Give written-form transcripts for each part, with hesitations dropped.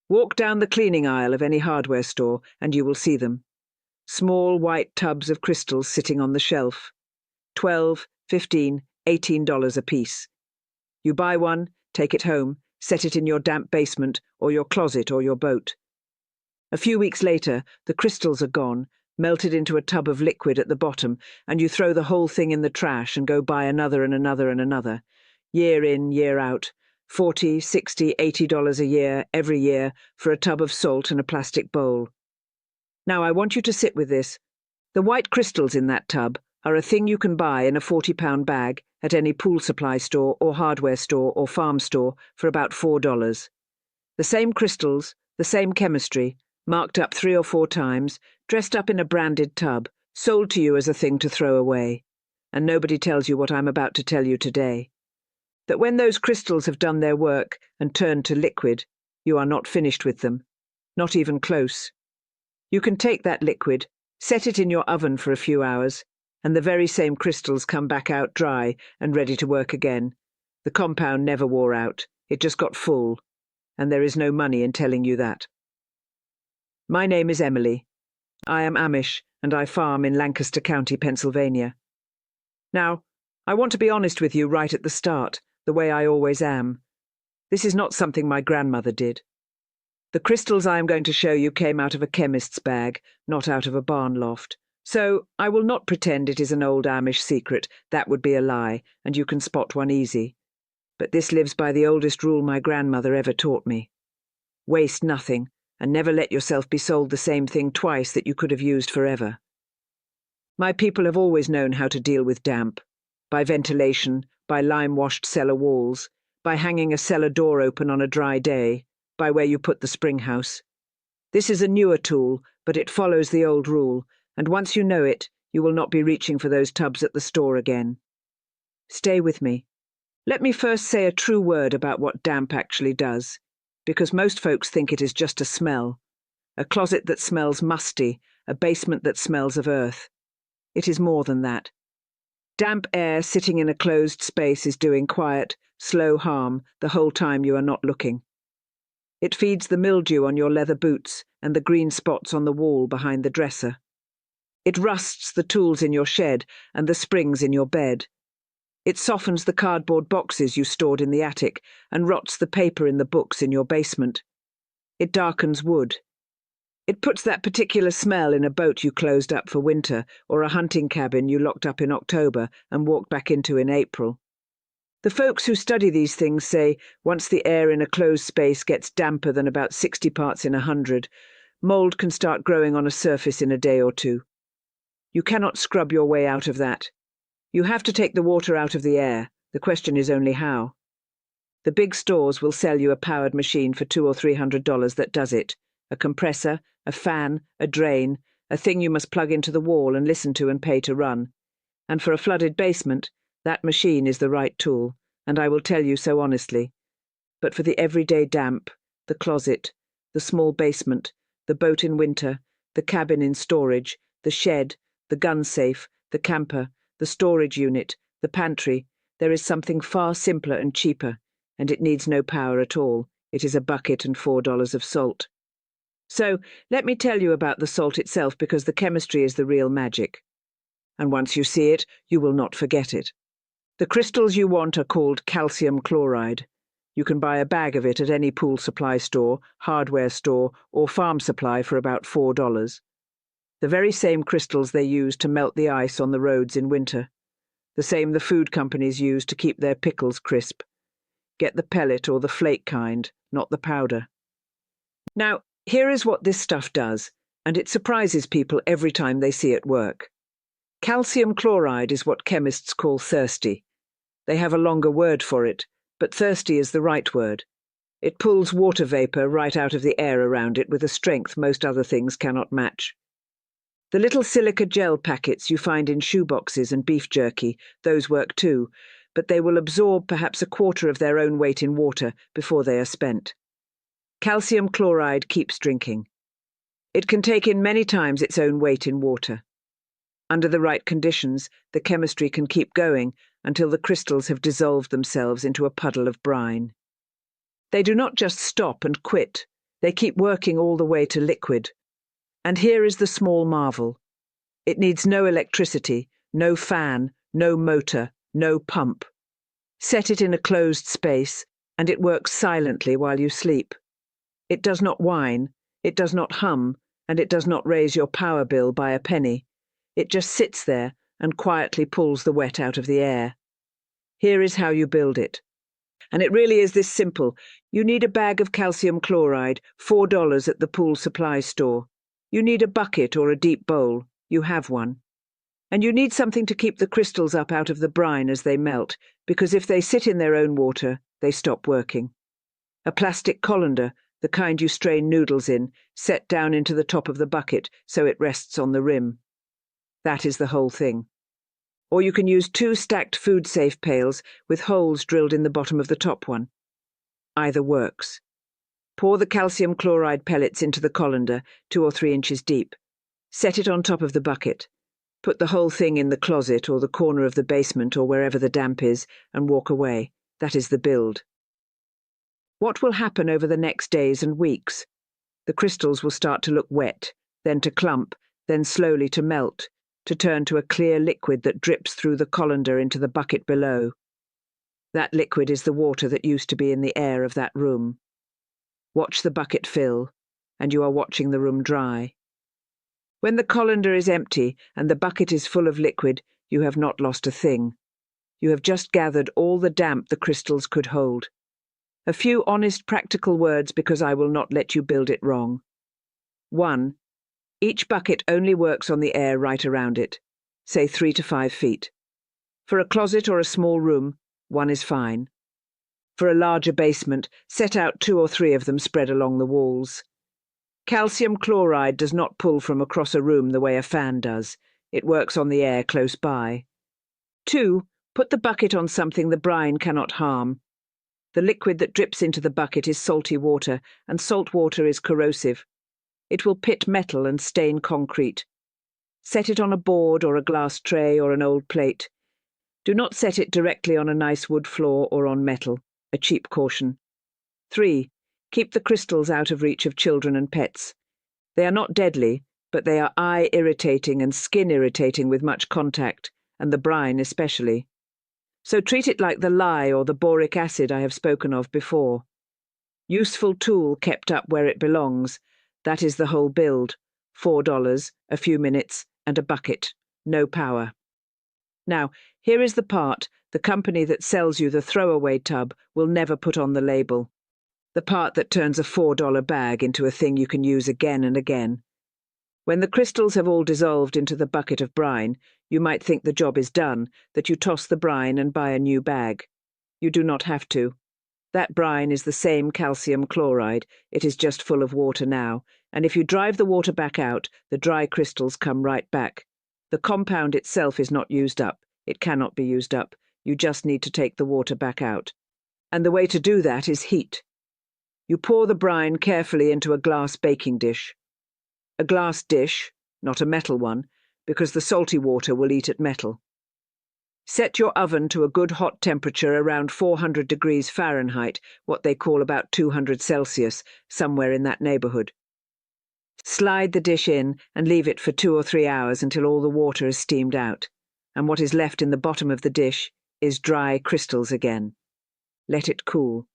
Walk down the cleaning aisle of any hardware store and you will see them. Small white tubs of crystals sitting on the shelf. $12, $15, $18 a piece. You buy one, take it home, set it in your damp basement or your closet or your boat. A few weeks later, the crystals are gone, melted into a tub of liquid at the bottom, and you throw the whole thing in the trash and go buy another and another and another. Year in, year out. $40, $60, $80 a year, every year, for a tub of salt and a plastic bowl. Now I want you to sit with this. The white crystals in that tub are a thing you can buy in a 40-pound bag at any pool supply store or hardware store or farm store for about $4. The same crystals, the same chemistry, marked up 3 or 4 times, dressed up in a branded tub, sold to you as a thing to throw away. And nobody tells you what I'm about to tell you today. That when those crystals have done their work and turned to liquid, you are not finished with them. Not even close. You can take that liquid, set it in your oven for a few hours, and the very same crystals come back out dry and ready to work again. The compound never wore out. It just got full. And there is no money in telling you that. My name is Emily. I am Amish, and I farm in Lancaster County, Pennsylvania. Now, I want to be honest with you right at the start, the way I always am. This is not something my grandmother did. The crystals I am going to show you came out of a chemist's bag, not out of a barn loft. So I will not pretend it is an old Amish secret. That would be a lie, and you can spot one easy. But this lives by the oldest rule my grandmother ever taught me. Waste nothing, and never let yourself be sold the same thing twice that you could have used forever. My people have always known how to deal with damp. By ventilation, by lime-washed cellar walls, by hanging a cellar door open on a dry day, by where you put the spring house. This is a newer tool, but it follows the old rule, and once you know it, you will not be reaching for those tubs at the store again. Stay with me. Let me first say a true word about what damp actually does, because most folks think it is just a smell. A closet that smells musty, a basement that smells of earth. It is more than that. Damp air sitting in a closed space is doing quiet, slow harm the whole time you are not looking. It feeds the mildew on your leather boots and the green spots on the wall behind the dresser. It rusts the tools in your shed and the springs in your bed. It softens the cardboard boxes you stored in the attic and rots the paper in the books in your basement. It darkens wood. It puts that particular smell in a boat you closed up for winter or a hunting cabin you locked up in October and walked back into in April. The folks who study these things say once the air in a closed space gets damper than about 60 parts in 100, mold can start growing on a surface in a day or 2. You cannot scrub your way out of that. You have to take the water out of the air. The question is only how. The big stores will sell you a powered machine for $200 or $300 that does it. A compressor, a fan, a drain, a thing you must plug into the wall and listen to and pay to run. And for a flooded basement, that machine is the right tool, and I will tell you so honestly. But for the everyday damp, the closet, the small basement, the boat in winter, the cabin in storage, the shed, the gun safe, the camper, the storage unit, the pantry, there is something far simpler and cheaper, and it needs no power at all. It is a bucket and $4 of salt. So, let me tell you about the salt itself because the chemistry is the real magic. And once you see it, you will not forget it. The crystals you want are called calcium chloride. You can buy a bag of it at any pool supply store, hardware store, or farm supply for about $4. The very same crystals they use to melt the ice on the roads in winter. The same the food companies use to keep their pickles crisp. Get the pellet or the flake kind, not the powder. Now, here is what this stuff does, and it surprises people every time they see it work. Calcium chloride is what chemists call thirsty. They have a longer word for it, but thirsty is the right word. It pulls water vapor right out of the air around it with a strength most other things cannot match. The little silica gel packets you find in shoeboxes and beef jerky, those work too, but they will absorb perhaps a quarter of their own weight in water before they are spent. Calcium chloride keeps drinking. It can take in many times its own weight in water. Under the right conditions, the chemistry can keep going until the crystals have dissolved themselves into a puddle of brine. They do not just stop and quit. They keep working all the way to liquid. And here is the small marvel. It needs no electricity, no fan, no motor, no pump. Set it in a closed space, and it works silently while you sleep. It does not whine, it does not hum, and it does not raise your power bill by a penny. It just sits there and quietly pulls the wet out of the air. Here is how you build it. And it really is this simple. You need a bag of calcium chloride, $4 at the pool supply store. You need a bucket or a deep bowl. You have one. And you need something to keep the crystals up out of the brine as they melt, because if they sit in their own water, they stop working. A plastic colander, the kind you strain noodles in, set down into the top of the bucket so it rests on the rim. That is the whole thing. Or you can use 2 stacked food-safe pails with holes drilled in the bottom of the top one. Either works. Pour the calcium chloride pellets into the colander, 2 or 3 inches deep. Set it on top of the bucket. Put the whole thing in the closet or the corner of the basement or wherever the damp is and walk away. That is the build. What will happen over the next days and weeks? The crystals will start to look wet, then to clump, then slowly to melt, to turn to a clear liquid that drips through the colander into the bucket below. That liquid is the water that used to be in the air of that room. Watch the bucket fill, and you are watching the room dry. When the colander is empty and the bucket is full of liquid, you have not lost a thing. You have just gathered all the damp the crystals could hold. A few honest practical words because I will not let you build it wrong. 1. Each bucket only works on the air right around it, say 3 to 5 feet. For a closet or a small room, 1 is fine. For a larger basement, set out 2 or 3 of them spread along the walls. Calcium chloride does not pull from across a room the way a fan does. It works on the air close by. 2. Put the bucket on something the brine cannot harm. The liquid that drips into the bucket is salty water, and salt water is corrosive. It will pit metal and stain concrete. Set it on a board or a glass tray or an old plate. Do not set it directly on a nice wood floor or on metal, a cheap caution. 3. Keep the crystals out of reach of children and pets. They are not deadly, but they are eye-irritating and skin-irritating with much contact, and the brine especially. So treat it like the lye or the boric acid I have spoken of before. Useful tool kept up where it belongs. That is the whole build. $4, a few minutes, and a bucket. No power. Now, here is the part the company that sells you the throwaway tub will never put on the label. The part that turns a $4 bag into a thing you can use again and again. When the crystals have all dissolved into the bucket of brine, you might think the job is done, that you toss the brine and buy a new bag. You do not have to. That brine is the same calcium chloride, it is just full of water now, and if you drive the water back out, the dry crystals come right back. The compound itself is not used up. It cannot be used up. You just need to take the water back out. And the way to do that is heat. You pour the brine carefully into a glass baking dish. A glass dish, not a metal one, because the salty water will eat at metal. Set your oven to a good hot temperature around 400 degrees Fahrenheit, what they call about 200 Celsius, somewhere in that neighborhood. Slide the dish in and leave it for 2 or 3 hours until all the water is steamed out, and what is left in the bottom of the dish is dry crystals again. Let it cool.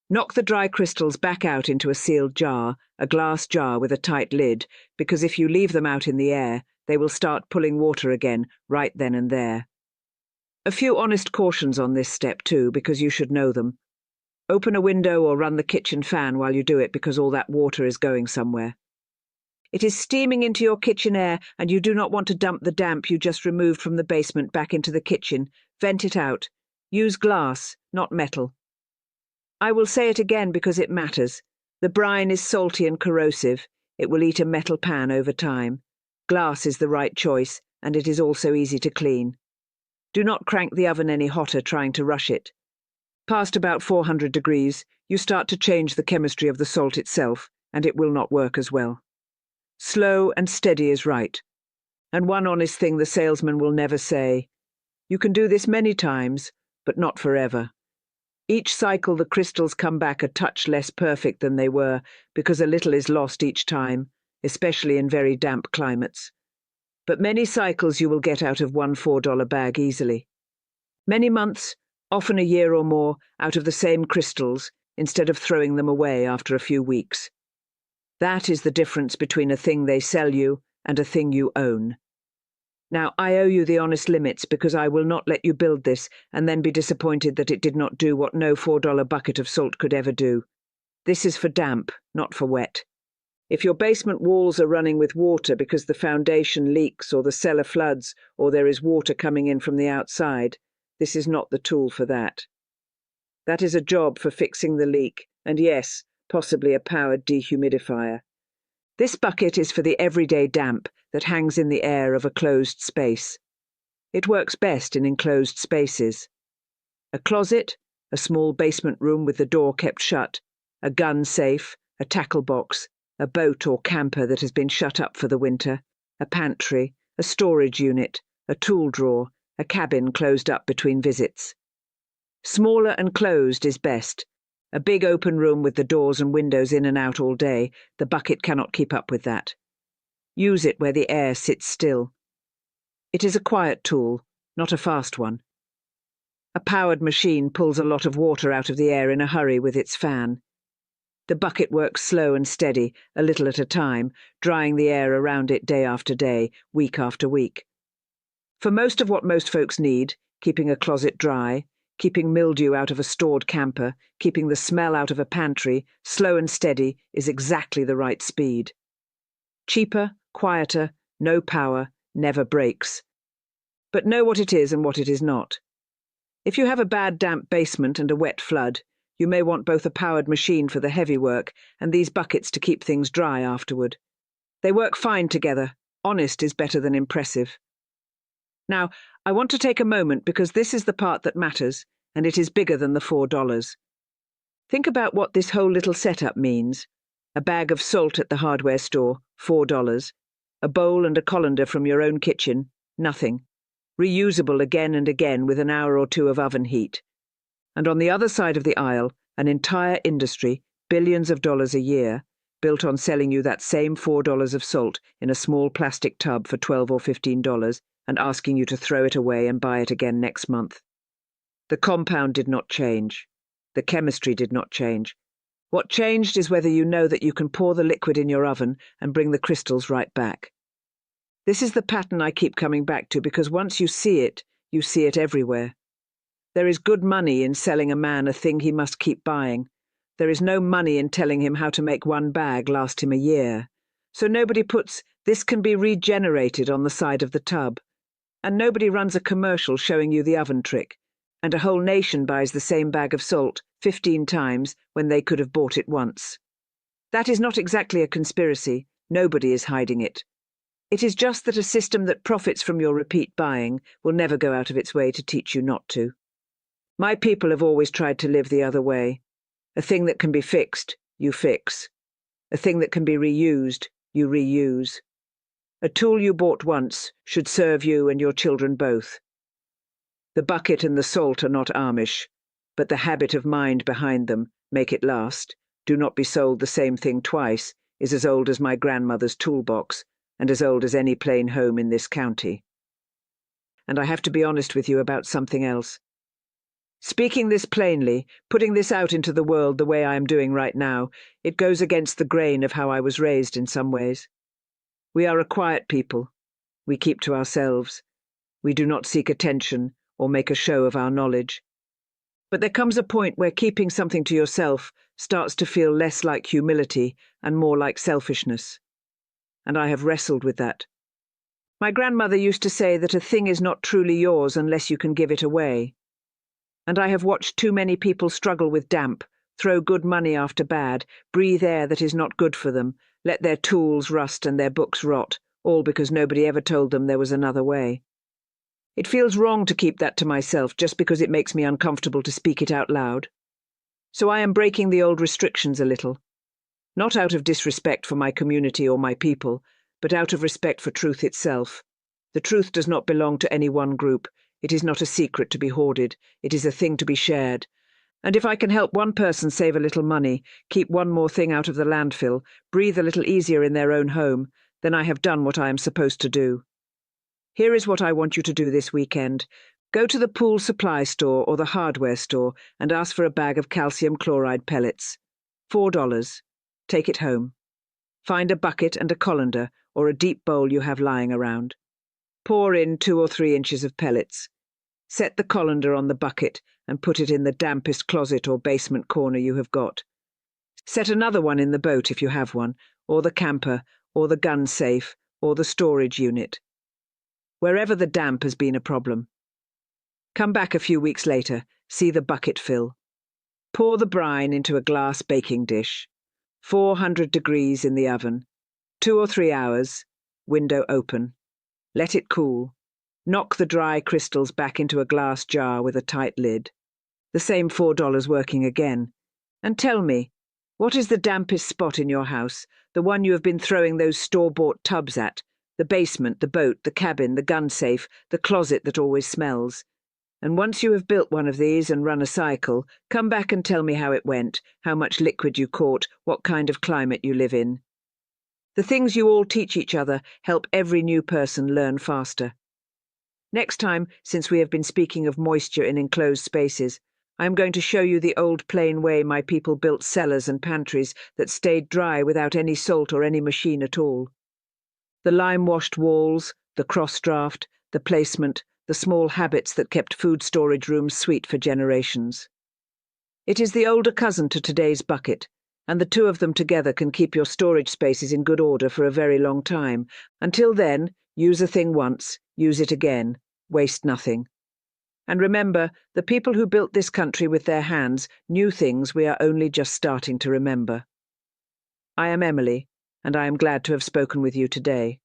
Knock the dry crystals back out into a sealed jar, a glass jar with a tight lid, because if you leave them out in the air, they will start pulling water again, right then and there. A few honest cautions on this step too, because you should know them. Open a window or run the kitchen fan while you do it because all that water is going somewhere. It is steaming into your kitchen air and you do not want to dump the damp you just removed from the basement back into the kitchen. Vent it out. Use glass, not metal. I will say it again because it matters. The brine is salty and corrosive. It will eat a metal pan over time. Glass is the right choice, and it is also easy to clean. Do not crank the oven any hotter trying to rush it. Past about 400 degrees, you start to change the chemistry of the salt itself, and it will not work as well. Slow and steady is right. And one honest thing the salesman will never say: you can do this many times, but not forever. Each cycle the crystals come back a touch less perfect than they were because a little is lost each time, especially in very damp climates. But many cycles you will get out of one $4 bag easily. Many months, often a year or more, out of the same crystals, instead of throwing them away after a few weeks. That is the difference between a thing they sell you and a thing you own. Now, I owe you the honest limits because I will not let you build this and then be disappointed that it did not do what no $4 bucket of salt could ever do. This is for damp, not for wet. If your basement walls are running with water because the foundation leaks or the cellar floods or there is water coming in from the outside, this is not the tool for that. That is a job for fixing the leak, and yes, possibly a powered dehumidifier. This bucket is for the everyday damp that hangs in the air of a closed space. It works best in enclosed spaces. A closet, a small basement room with the door kept shut, a gun safe, a tackle box, a boat or camper that has been shut up for the winter, a pantry, a storage unit, a tool drawer, a cabin closed up between visits. Smaller and closed is best. A big open room with the doors and windows in and out all day, the bucket cannot keep up with that. Use it where the air sits still. It is a quiet tool, not a fast one. A powered machine pulls a lot of water out of the air in a hurry with its fan. The bucket works slow and steady, a little at a time, drying the air around it day after day, week after week. For most of what most folks need, keeping a closet dry, keeping mildew out of a stored camper, keeping the smell out of a pantry, slow and steady is exactly the right speed. Cheaper, quieter, no power, never breaks. But know what it is and what it is not. If you have a bad damp basement and a wet flood, you may want both a powered machine for the heavy work and these buckets to keep things dry afterward. They work fine together. Honest is better than impressive. Now, I want to take a moment because this is the part that matters, and it is bigger than the $4. Think about what this whole little setup means. A bag of salt at the hardware store, $4. A bowl and a colander from your own kitchen, nothing. Reusable again and again with an hour or two of oven heat. And on the other side of the aisle, an entire industry, billions of dollars a year, built on selling you that same $4 of salt in a small plastic tub for $12 or $15, and asking you to throw it away and buy it again next month. The compound did not change. The chemistry did not change. What changed is whether you know that you can pour the liquid in your oven and bring the crystals right back. This is the pattern I keep coming back to because once you see it everywhere. There is good money in selling a man a thing he must keep buying. There is no money in telling him how to make one bag last him a year. So nobody puts "this can be regenerated" on the side of the tub. And nobody runs a commercial showing you the oven trick, and a whole nation buys the same bag of salt 15 times when they could have bought it once. That is not exactly a conspiracy. Nobody is hiding it. It is just that a system that profits from your repeat buying will never go out of its way to teach you not to. My people have always tried to live the other way. A thing that can be fixed, you fix. A thing that can be reused, you reuse. A tool you bought once should serve you and your children both. The bucket and the salt are not Amish, but the habit of mind behind them, make it last, do not be sold the same thing twice, is as old as my grandmother's toolbox, and as old as any plain home in this county. And I have to be honest with you about something else. Speaking this plainly, putting this out into the world the way I am doing right now, it goes against the grain of how I was raised in some ways. We are a quiet people. We keep to ourselves. We do not seek attention or make a show of our knowledge. But there comes a point where keeping something to yourself starts to feel less like humility and more like selfishness. And I have wrestled with that. My grandmother used to say that a thing is not truly yours unless you can give it away. And I have watched too many people struggle with damp, throw good money after bad, breathe air that is not good for them, let their tools rust and their books rot, all because nobody ever told them there was another way. It feels wrong to keep that to myself just because it makes me uncomfortable to speak it out loud. So I am breaking the old restrictions a little. Not out of disrespect for my community or my people, but out of respect for truth itself. The truth does not belong to any one group. It is not a secret to be hoarded. It is a thing to be shared. And if I can help one person save a little money, keep one more thing out of the landfill, breathe a little easier in their own home, then I have done what I am supposed to do. Here is what I want you to do this weekend. Go to the pool supply store or the hardware store and ask for a bag of calcium chloride pellets. $4. Take it home. Find a bucket and a colander or a deep bowl you have lying around. Pour in 2 or 3 inches of pellets. Set the colander on the bucket and put it in the dampest closet or basement corner you have got. Set another one in the boat if you have one, or the camper, or the gun safe, or the storage unit. Wherever the damp has been a problem. Come back a few weeks later, see the bucket fill. Pour the brine into a glass baking dish. 400 degrees in the oven. 2 or 3 hours. Window open. Let it cool. Knock the dry crystals back into a glass jar with a tight lid. The same $4 working again. And tell me, what is the dampest spot in your house, the one you have been throwing those store-bought tubs at? The basement, the boat, the cabin, the gun safe, the closet that always smells. And once you have built one of these and run a cycle, come back and tell me how it went, how much liquid you caught, what kind of climate you live in. The things you all teach each other help every new person learn faster. Next time, since we have been speaking of moisture in enclosed spaces, I am going to show you the old plain way my people built cellars and pantries that stayed dry without any salt or any machine at all. The lime-washed walls, the cross-draft, the placement, the small habits that kept food storage rooms sweet for generations. It is the older cousin to today's bucket, and the two of them together can keep your storage spaces in good order for a very long time. Until then, use a thing once, use it again, waste nothing. And remember, the people who built this country with their hands knew things we are only just starting to remember. I am Emily, and I am glad to have spoken with you today.